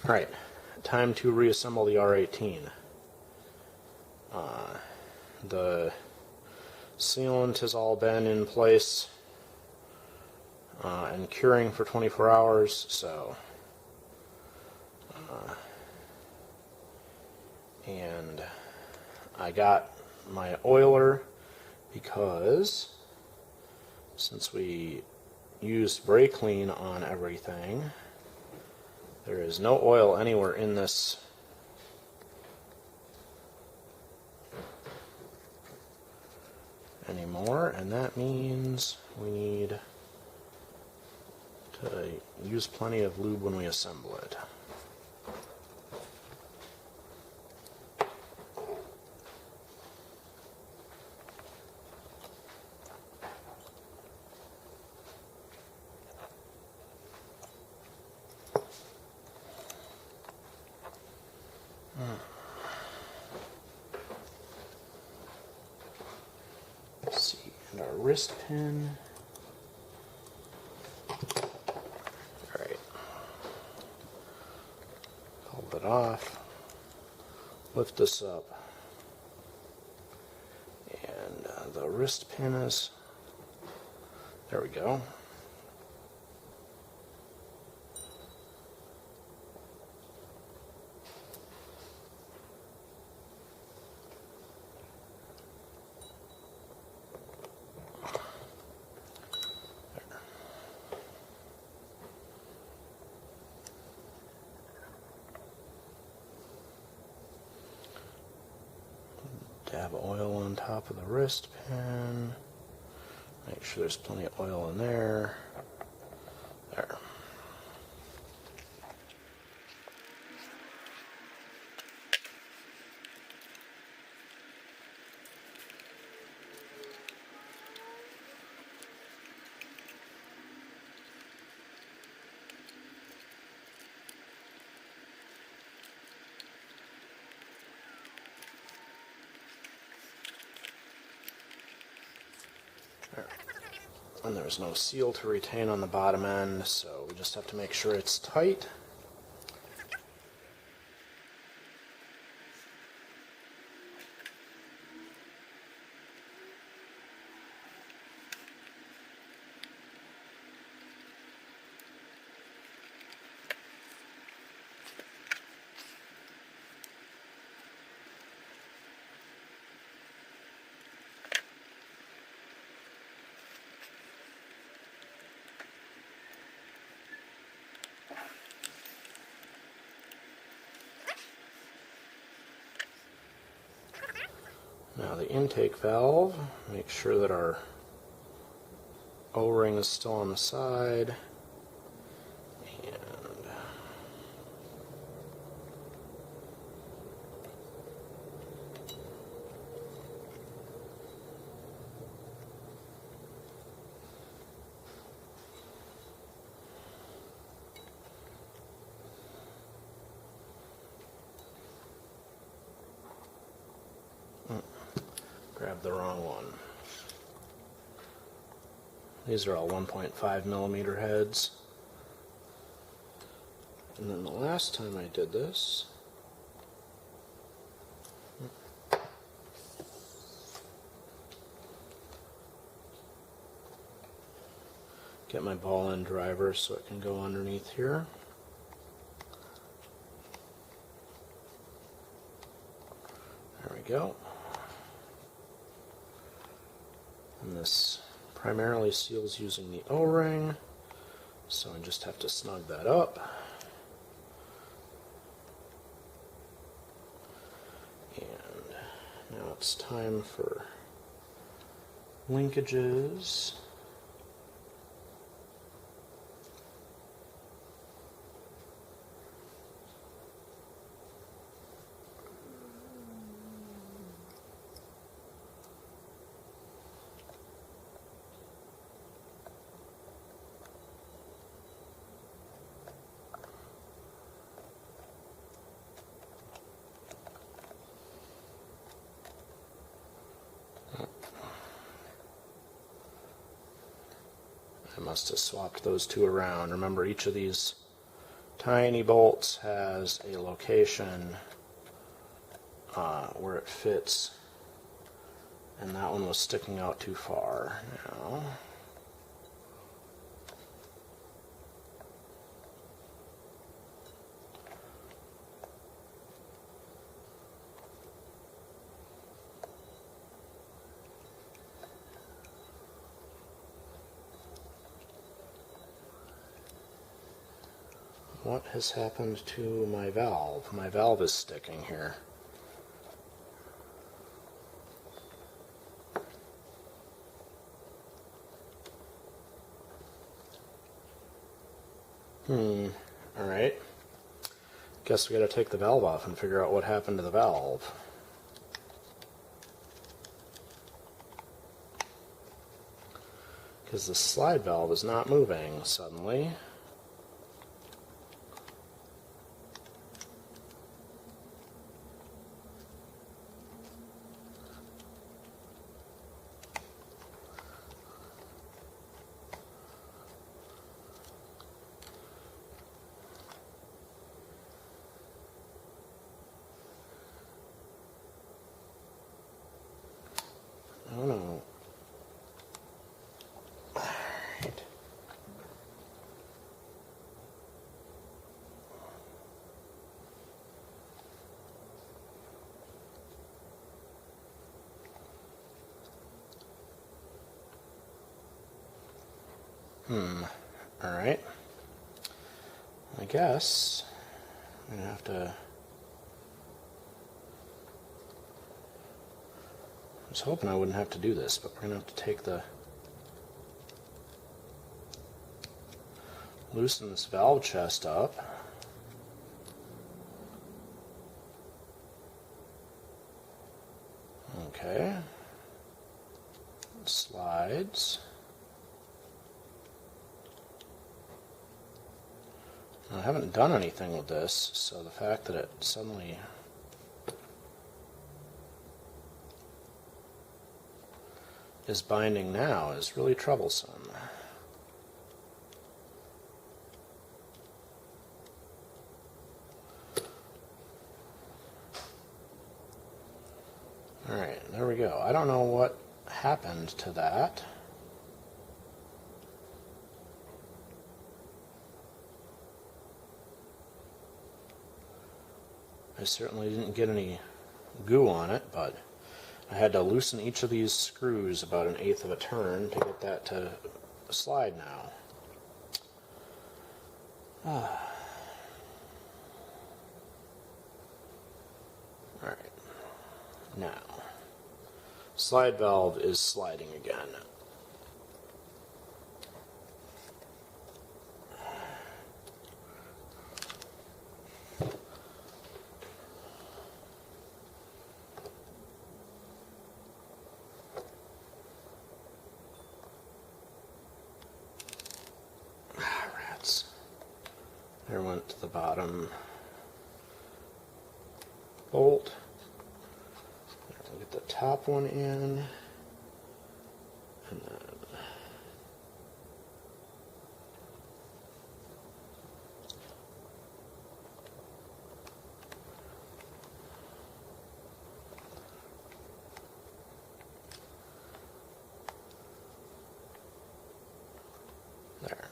Alright, time to reassemble the R18. The sealant has all been in place and curing for 24 hours, so and I got my oiler because since we used brake clean on everything, there is no oil anywhere in this anymore, and that means we need to use plenty of lube when we assemble it. Let's see, and our wrist pin. Alright. Hold it off. Lift this up. And the wrist pin is, there we go. Dab oil on top of the wrist pin. Make sure there's plenty of oil in there. There. And there's no seal to retain on the bottom end, so we just have to make sure it's tight. Now the intake valve, make sure that our O-ring is still on the side. And grab the wrong one. These are all 1.5 millimeter heads. And then the last time I did this, get my ball end driver so it can go underneath here. There we go. And this primarily seals using the O-ring, so I just have to snug that up. And now it's time for linkages. I must have swapped those two around. Remember, each of these tiny bolts has a location where it fits, and that one was sticking out too far. Now, what has happened to my valve? My valve is sticking here. Alright. Guess we gotta take the valve off and figure out what happened to the valve. Because the slide valve is not moving suddenly. Oh no. Alright. Alright. I guess I'm gonna have to. I was hoping I wouldn't have to do this, but we're gonna have to take the. Loosen this valve chest up. Okay. It slides. I haven't done anything with this, so the fact that it suddenly is binding now is really troublesome. Alright, there we go. I don't know what happened to that. I certainly didn't get any goo on it, but I had to loosen each of these screws about 1/8 of a turn to get that to slide now. Alright. Now, slide valve is sliding again. Rats. There went to the bottom bolt. We'll get the top one in, and then there.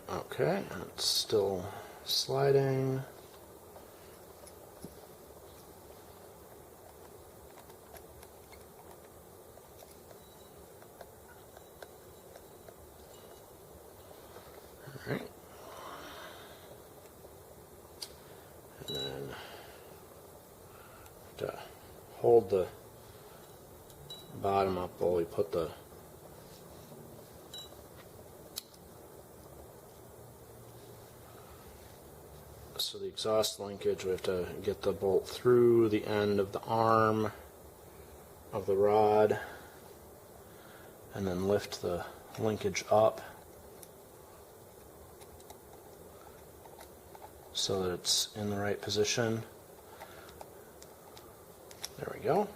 Okay, it's still sliding. Alright. And then to hold the bottom up while we put the so the exhaust linkage, we have to get the bolt through the end of the arm of the rod and then lift the linkage up so that it's in the right position. There we go.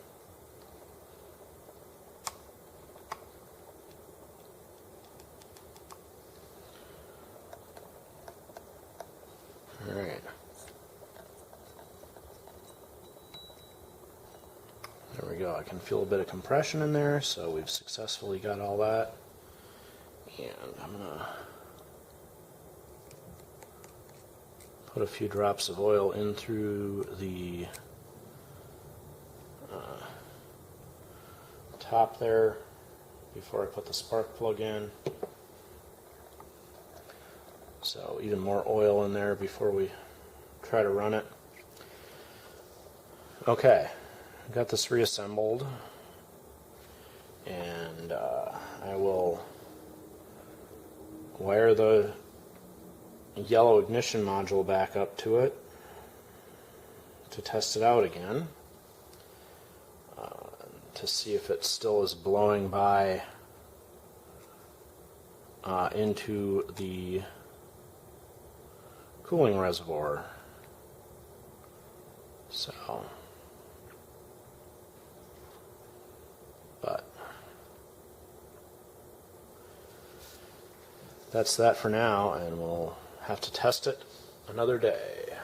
I can feel a bit of compression in there, so we've successfully got all that. And I'm going to put a few drops of oil in through the top there before I put the spark plug in. So even more oil in there before we try to run it. Okay, got this reassembled, and I will wire the yellow ignition module back up to it to test it out again, to see if it still is blowing by into the cooling reservoir. So, but that's that for now, and we'll have to test it another day.